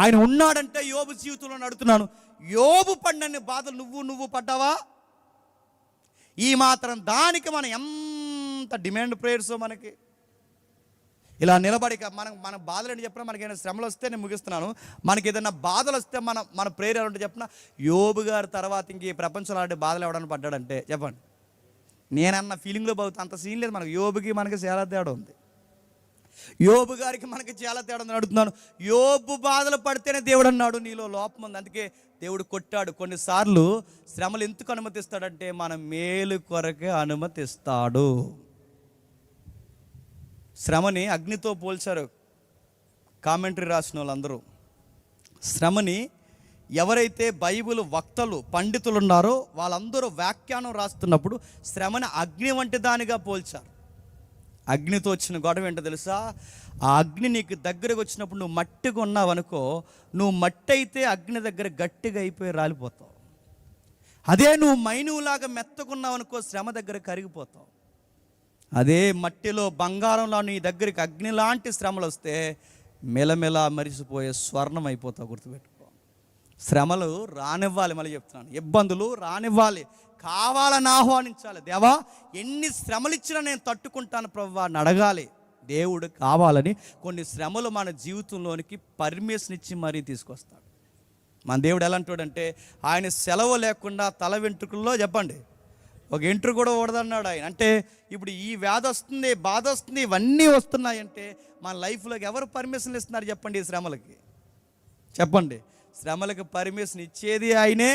ఆయన ఉన్నాడంటే యోబు జీవితంలో నడుతున్నాను. యోబు పడినన్ని బాధలు నువ్వు పడ్డావా? ఈ మాత్రం దానికి మనం ఎంత డిమాండ్ ప్రేయర్స్ మనకి ఇలా నిలబడి మన బాధలు ఏంటి చెప్పినా, మనకి ఏదైనా శ్రమలు వస్తే నేను ముగిస్తున్నాను, మనకి ఏదైనా బాధలు వస్తే మన ప్రేయర్ ఎలా ఉంటే చెప్పిన, యోబు గారి తర్వాత ఇంక ఈ ప్రపంచంలో అలాంటి బాధలు ఎవడన్నా పడ్డాడంటే చెప్పండి. నేనన్న ఫీలింగ్లో బాగుతుంది, అంత సీన్ లేదు మనకు. యోబుకి మనకి చాలా తేడా ఉంది. యోబు గారికి మనకి చాలా తేడా ఉంది. అడుగుతున్నాను, యోబు బాధలు పడితేనే దేవుడు అన్నాడు నీలో లోపం ఉంది, అందుకే దేవుడు కొట్టాడు. కొన్నిసార్లు శ్రమలు ఎందుకు అనుమతిస్తాడంటే మన మేలు కొరకే అనుమతిస్తాడు. శ్రమని అగ్నితో పోల్చారు కామెంటరీ రాసిన వాళ్ళందరూ. శ్రమని ఎవరైతే బైబిల్ వక్తలు పండితులు ఉన్నారో వాళ్ళందరూ వ్యాఖ్యానం రాస్తున్నప్పుడు శ్రమని అగ్ని వంటి దానిగా పోల్చారు. అగ్నితో వచ్చిన గొడవ ఏంటో తెలుసా? ఆ అగ్ని నీకు దగ్గరకు వచ్చినప్పుడు నువ్వు మట్టిగా ఉన్నావు అనుకో, నువ్వు మట్టి అయితే అగ్ని దగ్గర గట్టిగా అయిపోయి రాలిపోతావు. అదే నువ్వు మైనువులాగా మెత్తకున్నావు అనుకో, శ్రమ దగ్గర కరిగిపోతావు. అదే మట్టిలో బంగారంలో నీ దగ్గరికి అగ్ని లాంటి శ్రమలు వస్తే మెలమెల మరిసిపోయే స్వర్ణం అయిపోతావు. గుర్తుపెట్టుకో, శ్రమలు రానివ్వాలి. మళ్ళీ చెప్తున్నాను, ఇబ్బందులు రానివ్వాలి, కావాలని ఆహ్వానించాలి. దేవా ఎన్ని శ్రమలు ఇచ్చినా నేను తట్టుకుంటాను ప్రభువా అని అడగాలి. దేవుడు కావాలని కొన్ని శ్రమలు మన జీవితంలోనికి పర్మిషన్ ఇచ్చి మరీ తీసుకొస్తాడు. మన దేవుడు ఎలాంటోడంటే ఆయన సెలవు లేకుండా తల వెంట్రుకల్లో చెప్పండి ఒక ఎంట్రుకు కూడా ఓడదన్నాడు ఆయన. అంటే ఇప్పుడు ఈ వ్యాధి వస్తుంది, బాధ వస్తుంది, ఇవన్నీ వస్తున్నాయంటే మన లైఫ్లోకి ఎవరు పర్మిషన్ ఇస్తున్నారు చెప్పండి? ఈ శ్రమలకి చెప్పండి. శ్రమలకు పర్మిషన్ ఇచ్చేది ఆయనే,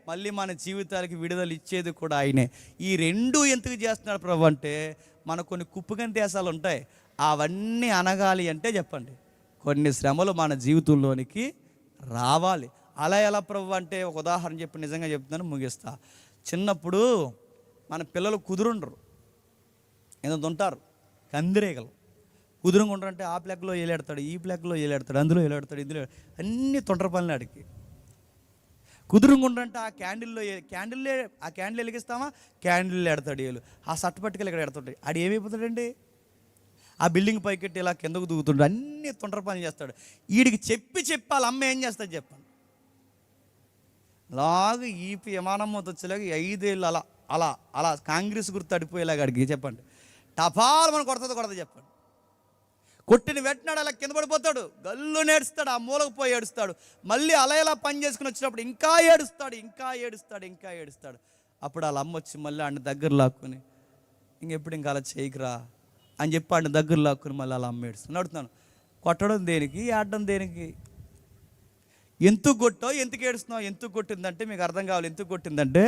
మళ్ళీ మన జీవితాలకి విడుదల ఇచ్చేది కూడా ఆయనే. ఈ రెండు ఎందుకు చేస్తున్నాడు ప్రభు అంటే, మన కొన్ని కుప్పగని దేశాలు ఉంటాయి, అవన్నీ అనగాలి అంటే చెప్పండి కొన్ని శ్రమలు మన జీవితంలోనికి రావాలి. అలా ఎలా ప్రభు అంటే, ఒక ఉదాహరణ చెప్పి నిజంగా చెప్తున్నాను, ముగిస్తా. చిన్నప్పుడు మన పిల్లలు కుదురుండరు, ఏదో ఉంటారు కందిరేగలు. కుదురుగా ఉండరంటే ఆ ప్లగ్లో ఏలాడతాడు, ఈ ప్లగ్లో ఏలాడతాడు, అందులో ఏలాడతాడు, ఇందులో అన్ని తొంటర పనులు ఆడికి. కుదురుగా ఉండరంటే ఆ క్యాండిల్ వెలిగిస్తామా, క్యాండిల్ ఎడతాడు ఏలు, ఆ సట్టు పట్టుకెళ్ళి ఇక్కడ ఎడతాడు. ఆడు ఏమైపోతాడండి? ఆ బిల్డింగ్ పైకెట్టి ఇలా కిందకు దిగుతుంటాడు, అన్ని తొంటర పనులు చేస్తాడు. వీడికి చెప్పి వాళ్ళ అమ్మ ఏం చేస్తుంది చెప్పండి, అలాగే ఈపి విమానం వచ్చేలాగా 5 ఏళ్ళు అలా అలా అలా కాంగ్రెస్ గుర్తు అడిపోయేలాగా అడిగి చెప్పండి, టపాలు మనం కొడుతుంది చెప్పండి. కొట్టిన వెంటనే అలా కింద పడిపోతాడు, గల్లు నేడుస్తాడు, ఆ మూలకు పోయి ఏడుస్తాడు. మళ్ళీ అలా ఇలా పని చేసుకుని వచ్చినప్పుడు ఇంకా ఏడుస్తాడు. అప్పుడు వాళ్ళ అమ్మ వచ్చి మళ్ళీ ఆయన దగ్గర లాక్కుని ఇంకెప్పుడు ఇంకా అలా చేయకురా అని చెప్పి ఆయన దగ్గర లాక్కుని మళ్ళీ అలా అమ్మ ఏడుస్తాను. అడుగుతున్నాను, కొట్టడం దేనికి, ఆడడం దేనికి? ఎందుకు కొట్టావు, ఎందుకు ఏడుస్తున్నావు? ఎందుకు కొట్టిందంటే మీకు అర్థం కావాలి. ఎందుకు కొట్టిందంటే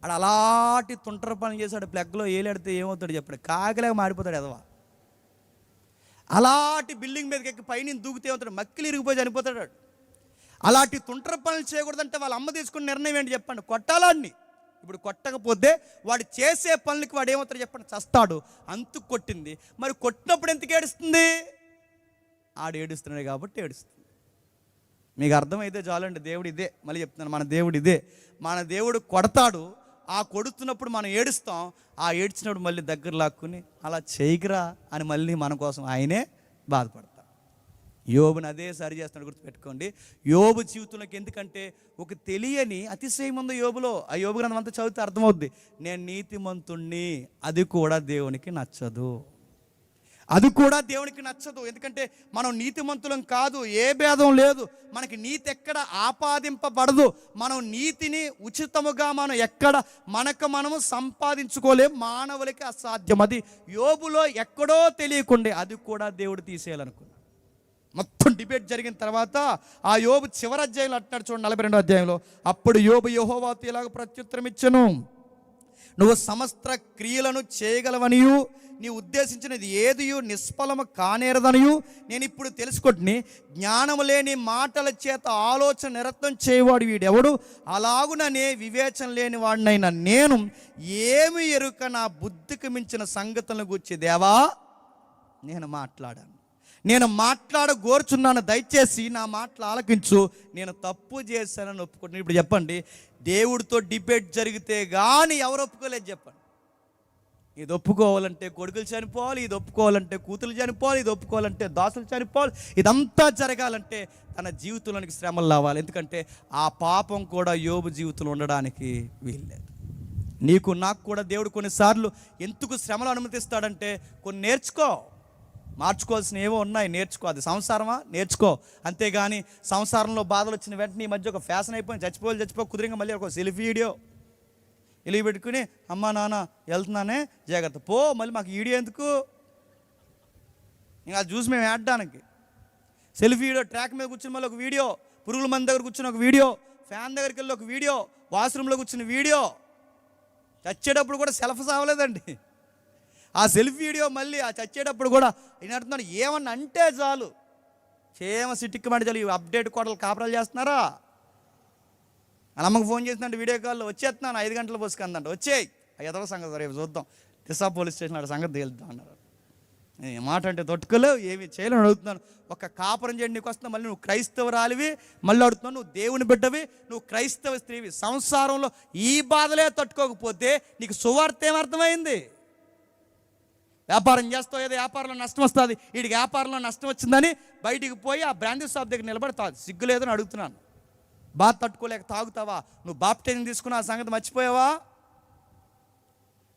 ఆడు అలాంటి తుంటర పనులు చేశాడు. ప్లగ్లో ఏలాడితే ఏమవుతాడు చెప్పాడు, కాకిలాగా మాడిపోతాడు ఎదవా. అలాంటి బిల్డింగ్ మీదకి ఎక్కి పైన దూకితే ఏమవుతాడు, మక్కిలు ఇరిగిపోయి చనిపోతాడు. అలాంటి తుంటర పనులు చేయకూడదంటే వాళ్ళ అమ్మ తీసుకున్న నిర్ణయం ఏంటి చెప్పండి, కొట్టాలాన్ని. ఇప్పుడు కొట్టకపోతే వాడు చేసే పనులకి వాడు ఏమవుతాడు చెప్పండి, చస్తాడు. అంతకు కొట్టింది. మరి కొట్టినప్పుడు ఎందుకు ఏడుస్తుంది? ఆడు ఏడుస్తున్నాడు కాబట్టి ఏడుస్తుంది. మీకు అర్థమైతే చాలండి. దేవుడు ఇదే, మళ్ళీ చెప్తున్నాను, మన దేవుడు ఇదే. మన దేవుడు కొడతాడు, ఆ కొడుతున్నప్పుడు మనం ఏడుస్తాం, ఆ ఏడ్చినప్పుడు మళ్ళీ దగ్గర లాక్కుని అలా చేయకురా అని మళ్ళీ మన కోసం ఆయనే బాధపడతాడు. యోబుని అదే సరి చేస్తున్నాడు, గుర్తుపెట్టుకోండి. యోబు జీవితంలోకి ఎందుకంటే ఒక తెలియని అతిశయం ఉంది యోబులో. ఆ యోబు గ్రంథం అంతా చదివితే అర్థమవుద్ది. నేను నీతిమంతుణ్ణి, అది కూడా దేవునికి నచ్చదు. ఎందుకంటే మనం నీతిమంతులం కాదు, ఏ భేదం లేదు, మనకి నీతి ఎక్కడ ఆపాదింపబడదు. మనం నీతిని ఉచితముగా మనం ఎక్కడ మనము సంపాదించుకోలేం, మానవులకి అసాధ్యం. అది యోబులో ఎక్కడో తెలియకుండే, అది కూడా దేవుడు తీసేయాలనుకున్నాడు. మొత్తం డిబేట్ జరిగిన తర్వాత ఆ యోబు చివరి అధ్యాయంలో అంటున్నాడు చూడండి, 42వ అధ్యాయంలో, అప్పుడు యోబు యెహోవాతో ఇలాగ ప్రత్యుత్తరం ఇచ్చెను, నువ్వు సమస్త క్రియలను చేయగలవనియు నీ ఉద్దేశించినది ఏదియు నిష్ఫలము కానేరదనియు నేను ఇప్పుడు తెలుసుకుంటుని. జ్ఞానము లేని మాటల చేత ఆలోచన నిరతం చేయవాడు వీడెవడు? అలాగుననే వివేచన లేని వాడినైనా నేను ఏమి ఎరుక నా బుద్ధికి మించిన సంగతులను గూర్చి దేవా నేను మాట్లాడగోరుచున్నాను, దయచేసి నా మాటలు ఆలకించు, నేను తప్పు చేశానని ఒప్పుకుంటున్నాను. ఇప్పుడు చెప్పండి, దేవుడితో డిబేట్ జరిగితే కానీ ఎవరు ఒప్పుకోలేదు చెప్పండి. ఇది ఒప్పుకోవాలంటే కొడుకులు చనిపోవాలి, ఇది ఒప్పుకోవాలంటే కూతురు చనిపోవాలి, ఇది ఒప్పుకోవాలంటే దాసులు చనిపోవాలి. ఇదంతా జరగాలంటే తన జీవితంలోనికి శ్రమలు రావాలి. ఎందుకంటే ఆ పాపం కూడా యోబు జీవితంలో ఉండడానికి వీల్లేదు. నీకు నాకు కూడా దేవుడు కొన్నిసార్లు ఎందుకు శ్రమలు అనుమతిస్తాడంటే కొన్ని నేర్చుకో, మార్చుకోవాల్సిన ఏవో ఉన్నాయి, నేర్చుకో. అది సంసారమా, నేర్చుకో. అంతేగాని సంసారంలో బాధలు వచ్చిన వెంటనే ఈ మధ్య ఒక ఫ్యాషన్ అయిపోయింది, చచ్చిపో కుదిరింగా మళ్ళీ ఒక సెల్ఫీ వీడియో ఇలిగి పెట్టుకుని అమ్మా నాన్న వెళ్తున్నానే జాగ్రత్త పో, మళ్ళీ మాకు వీడియో ఎందుకు, ఇంకా అది చూసి మేము ఆడడానికి. సెల్ఫీ వీడియో, ట్రాక్ మీద కూర్చుని మళ్ళీ ఒక వీడియో, పురుగుల మంది దగ్గర కూర్చుని ఒక వీడియో, ఫ్యాన్ దగ్గరికి వెళ్ళి ఒక వీడియో, వాష్రూమ్లో కూర్చుని వీడియో. చచ్చేటప్పుడు కూడా సెల్ఫ్ సావలేదండి, ఆ సెల్ఫీ వీడియో. మళ్ళీ ఆ చచ్చేటప్పుడు కూడా నేను అంటున్నాను, ఏమన్నా అంటే చాలు క్షేమ సిట్టికి మండి చాలు. ఈ అప్డేట్ కోటలు కాపురాలు చేస్తున్నారా? వాళ్ళ అమ్మకు ఫోన్ చేసినట్టు వీడియో కాల్లో వచ్చేస్తున్నాను 5 గంటల బస్సుకు అందంట, వచ్చేయి ఎదవ సంగతి రేపు చూద్దాం, దిశా పోలీస్ స్టేషన్ ఆడ సంగతి తేలుద్దాం అన్నారు. నేను మాట అంటే తట్టుకోలేవు, ఏమి చేయలేని అడుగుతున్నాను. ఒక కాపురం చేయండి నీకు వస్తున్నా, మళ్ళీ నువ్వు క్రైస్తవురాలివి, మళ్ళీ అడుగుతున్నావు నువ్వు దేవుని బిడ్డవి, నువ్వు క్రైస్తవ స్త్రీవి. సంసారంలో ఈ బాధలే తట్టుకోకపోతే నీకు సువార్త ఏమర్థమైంది? వ్యాపారం చేస్తావు, ఏదో వ్యాపారంలో నష్టం వస్తుంది, వీడికి వ్యాపారంలో నష్టం వచ్చిందని బయటికి పోయి ఆ బ్రాండీ షాప్ దగ్గర నిలబడతావు, సిగ్గు లేదని అడుగుతున్నాను. బాధ తట్టుకోలేక తాగుతావా? నువ్వు బాప్టైజింగ్ తీసుకున్న ఆ సంగతి మర్చిపోయావా?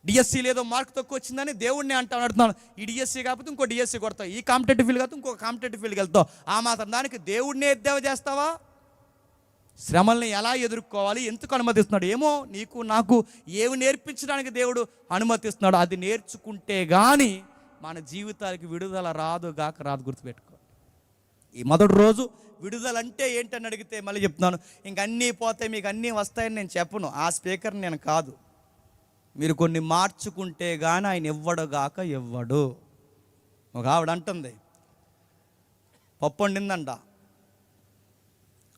డిఎస్సీ లేదో మార్క్ తక్కువ వచ్చిందని దేవుడిని అంటాను అడుగుతున్నాను. ఈ డిఎస్సీ కాకపోతే ఇంకో డిఎస్సీ కొడతావు, ఈ కాంపిటేటివ్ ఫీల్డ్ కాకపోతే ఇంకో కాంపిటేటివ్ ఫీల్డ్కి వెళ్తావు. ఆ మాత్రం దానికి దేవుడినే ఎద్దేవ చేస్తావా? శ్రమల్ని ఎలా ఎదుర్కోవాలి, ఎందుకు అనుమతిస్తున్నాడు? ఏమో నీకు నాకు ఏమి నేర్పించడానికి దేవుడు అనుమతిస్తున్నాడు. అది నేర్చుకుంటే కానీ మన జీవితానికి విడుదల రాదు గుర్తుపెట్టుకో. ఈ మొదటి రోజు విడుదల అంటే ఏంటని అడిగితే మళ్ళీ చెప్తున్నాను, ఇంక అన్నీ పోతాయి మీకు అన్నీ వస్తాయని నేను చెప్పను. ఆ స్పీకర్ నేను కాదు. మీరు కొన్ని మార్చుకుంటే కానీ ఆయన ఇవ్వడు. ఒక ఆవిడ అంటుంది, పప్పు వండిందంట,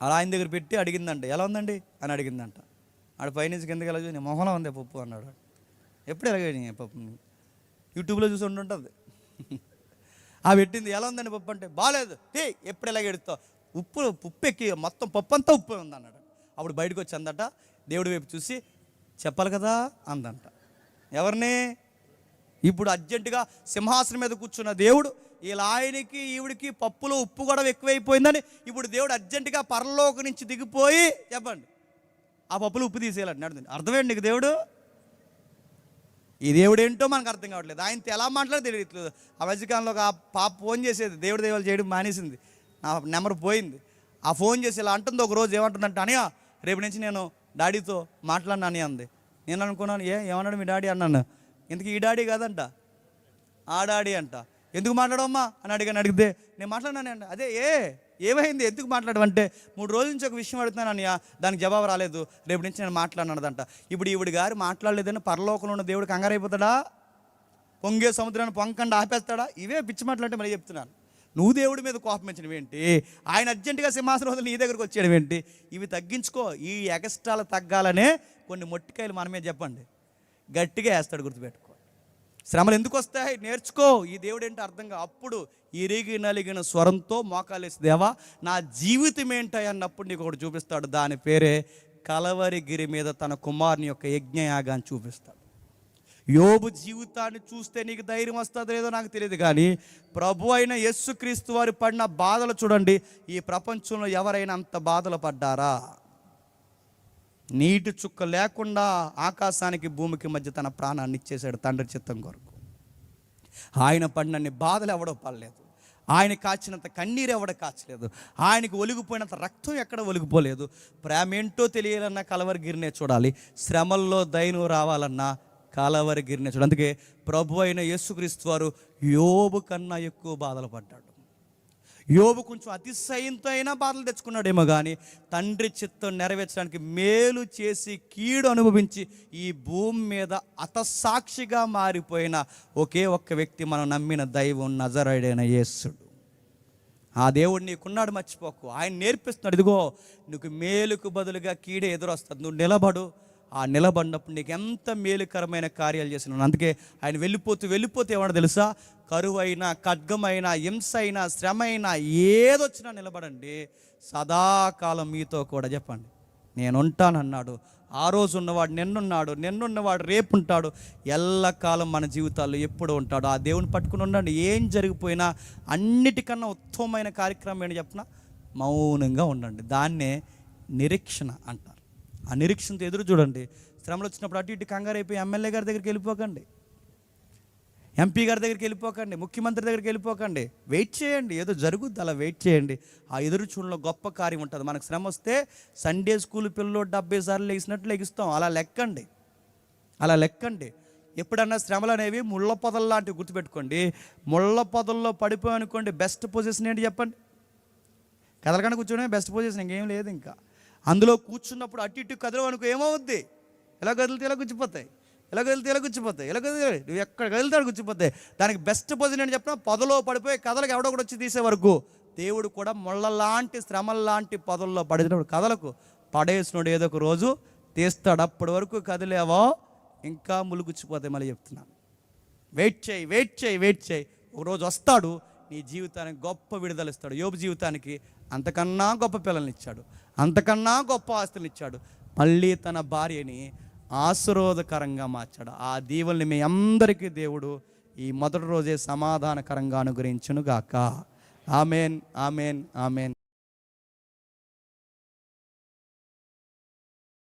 అలా ఆయన దగ్గర పెట్టి అడిగిందంట, ఎలా ఉందండి అని అడిగిందంట. ఆడ పైనుంచి కిందకి ఎలా చూసి నీ మొహంలో ఉంది పప్పు అన్నాడు. ఎప్పుడు ఎలాగని పప్పు యూట్యూబ్లో చూసి ఉంటుంది. ఆ పెట్టింది ఎలా ఉందండి పప్పు అంటే బాగాలేదు, ఎప్పుడు ఎలాగ ఎడుతావు, ఉప్పు ఎక్కి మొత్తం పప్పు అంతా ఉప్పు ఉంది అన్నాడు. అప్పుడు బయటకు వచ్చి అందట, దేవుడి వైపు చూసి చెప్పాలి కదా అందంట. ఎవరిని? ఇప్పుడు అర్జెంటుగా సింహాసనం మీద కూర్చున్న దేవుడు ఇలా ఆయనకి ఈవిడికి పప్పులో ఉప్పు కూడా ఎక్కువైపోయిందని ఇప్పుడు దేవుడు అర్జెంటుగా పరలోకం నుంచి దిగిపోయి చెప్పండి ఆ పప్పులో ఉప్పు తీసేయాలంటున్నాడు. అర్థమేంటి నీకు దేవుడు? ఈ దేవుడు ఏంటో మనకు అర్థం కావట్లేదు. ఆయనతో ఎలా మాట్లాడో తెలియట్లేదు. ఆ మధ్యకాలంలో ఒక పాప ఫోన్ చేసేది, దేవుడు దేవాలు చేయడం మానేసింది, నా నెంబర్ పోయింది. ఆ ఫోన్ చేసి ఇలా అంటుంది. ఒక రోజు ఏమంటుందంటే, అనియా రేపు నుంచి నేను డాడీతో మాట్లాడినా అని అంది. నేను అనుకున్నాను, ఏమన్నాడు మీ డాడీ అన్నాను. ఇంతకీ ఈ డాడీ కాదంట, ఆ డాడీ అంట. ఎందుకు మాట్లాడమ్మా అని అడిగితే నేను మాట్లాడినాను అండి. అదే ఏమైంది, ఎందుకు మాట్లాడమంటే 3 రోజుల నుంచి ఒక విషయం అడుగుతున్నాను అన్నయ్య, దానికి జవాబు రాలేదు, రేపు నుంచి నేను మాట్లాడినదంట. ఇప్పుడు ఈవిడి గారు మాట్లాడలేదని పరలోకంలో ఉన్న దేవుడు కంగారైపోతాడా? పొంగే సముద్రాన్ని పొంగకుండా ఆపేస్తాడా? ఇవే పిచ్చి మాట్లాడితే మళ్ళీ చెప్తున్నాను. నువ్వు దేవుడి మీద కోపం పెంచడం ఏంటి? ఆయన అర్జెంటుగా సింహాసనం వదిలి నీ దగ్గరకు వచ్చేయడం ఏంటి? ఇవి తగ్గించుకో. ఈ ఎక్స్ట్రాలు తగ్గాలనే కొన్ని మొట్టికాయలు మనమే చెప్పండి గట్టిగా వేస్తాడు, గుర్తుపెట్టుకో. శ్రమలు ఎందుకు వస్తాయి నేర్చుకో. ఈ దేవుడు ఏంటో అర్థంగా అప్పుడు ఇరిగి నలిగిన స్వరంతో మోకాలేసి, దేవా నా జీవితం ఏంటాయి అన్నప్పుడు నీకు ఒకటి చూపిస్తాడు. దాని పేరే కలవరి గిరి మీద తన కుమారుని యొక్క యజ్ఞయాగాన్ని చూపిస్తాడు. యోబు జీవితాన్ని చూస్తే నీకు ధైర్యం వస్తుందో లేదో నాకు తెలియదు, కానీ ప్రభు అయిన యేసుక్రీస్తు వారు పడిన బాధలు చూడండి. ఈ ప్రపంచంలో ఎవరైనా అంత బాధలు పడ్డారా? నీటి చుక్క లేకుండా ఆకాశానికి భూమికి మధ్య తన ప్రాణాన్ని ఇచ్చేశాడు తండ్రి చిత్తం కొరకు. ఆయన పడినన్ని బాధలు ఎవడో పడలేదు, ఆయన కాచినంత కన్నీరు ఎవడ కాచలేదు, ఆయనకి ఒలిగిపోయినంత రక్తం ఎక్కడ ఒలిగిపోలేదు. ప్రేమ ఏంటో తెలియాలన్నా కలవరిగిరినే చూడాలి, శ్రమల్లో దైను రావాలన్నా కలవరిగిరినే చూడాలి. అందుకే ప్రభు అయిన యేసుక్రీస్తు వారు యోబు కన్నా ఎక్కువ బాధలు పడ్డాడు. యోబు కొంచెం అతిశయంతో అయినా బాధలు తెచ్చుకున్నాడేమో, కానీ తండ్రి చిత్తం నెరవేర్చడానికి మేలు చేసి కీడు అనుభవించి ఈ భూమి మీద అతసాక్షిగా మారిపోయిన ఒకే ఒక్క వ్యక్తి మనం నమ్మిన దైవం నజరేయుడైన యేసుడు. ఆ దేవుడు నీకున్నాడు, మర్చిపోకు. ఆయన నేర్పిస్తున్నాడు, ఇదిగో నీకు మేలుకు బదులుగా కీడే ఎదురొస్తుంది, నువ్వు నిలబడు. ఆ నిలబడినప్పుడు నీకు ఎంత మేలుకరమైన కార్యాలు చేస్తున్నాను. అందుకే ఆయన వెళ్ళిపోతే ఏమన్నా తెలుసా, కరువైనా ఖడ్గమైనా హింస అయినా శ్రమ అయినా ఏదొచ్చినా నిలబడండి, సదాకాలం మీతో కూడా చెప్పండి నేను ఉంటానన్నాడు. ఆ రోజు ఉన్నవాడు నిన్నున్నాడు, నిన్నున్నవాడు రేపు ఉంటాడు, ఎల్లకాలం మన జీవితాల్లో ఎప్పుడు ఉంటాడు. ఆ దేవుని పట్టుకుని ఉండండి. ఏం జరిగిపోయినా అన్నిటికన్నా ఉత్తమమైన కార్యక్రమం ఏంటి చెప్పిన, మౌనంగా ఉండండి. దాన్నే నిరీక్షణ అంటారు. ఆ నిరీక్షణతో ఎదురు చూడండి. శ్రమలు వచ్చినప్పుడు అటు ఇటు కంగారు అయిపోయి ఎమ్మెల్యే గారి దగ్గరికి వెళ్ళిపోకండి, ఎంపీ గారి దగ్గరికి వెళ్ళిపోకండి, ముఖ్యమంత్రి దగ్గరికి వెళ్ళిపోకండి. వెయిట్ చేయండి, ఏదో జరుగుద్ది, అలా వెయిట్ చేయండి. ఆ ఎదురు చూడలో గొప్ప కార్యం ఉంటుంది. మనకు శ్రమ వస్తే సండే స్కూల్ పిల్లలు 70 సార్లు లెగిసినట్లు లెగిస్తాం. అలా లెక్కండి, అలా లెక్కండి. ఎప్పుడన్నా శ్రమలు అనేవి ముళ్ళ పొదలు లాంటివి గుర్తుపెట్టుకోండి. ముళ్ళ పొదల్లో పడిపోయానుకోండి, బెస్ట్ పొజిషన్ ఏంటి చెప్పండి? కదలకుండా కూర్చోవడమే బెస్ట్ పొజిషన్, ఇంకేం లేదు. ఇంకా అందులో కూర్చున్నప్పుడు అటు ఇటు కదలవనుకో ఏమవుద్ది? ఎలా కదిలితే ఎలా గుచ్చిపోతాయి, ఎలా కదిలితే ఎలా గుచ్చిపోతాయి, ఎలా కదిలి నువ్వు ఎక్కడ కదిలితే గుచ్చిపోతాయి. దానికి బెస్ట్ పొజిషన్ అని చెప్పిన పొదలో పడిపోయి కథలకు ఎవడో కూడా వచ్చి తీసే వరకు దేవుడు కూడా ముళ్ళలాంటి శ్రమల్లాంటి పొదల్లో పడినప్పుడు కథలకు పడేసినోడు ఏదో ఒక రోజు తీస్తాడు. అప్పటి వరకు కదిలేవో ఇంకా ములుగుచ్చిపోతాయి. మళ్ళీ చెప్తున్నాను, వెయిట్ చేయి, వెయిట్ చేయి, వెయిట్ చేయి. ఒకరోజు వస్తాడు, నీ జీవితానికి గొప్ప విడుదల ఇస్తాడు. యోబు జీవితానికి అంతకన్నా గొప్ప పిల్లల్ని ఇచ్చాడు, అంతకన్నా గొప్ప ఆస్తులు ఇచ్చాడు. మళ్ళీ తన భార్యని ఆశీర్వాదకరంగా మార్చాడు. ఆ దీవెనని మీ అందరికీ దేవుడు ఈ మొదటి రోజే సమాధానకరంగా అనుగ్రహించును గాక. Amen, amen, amen.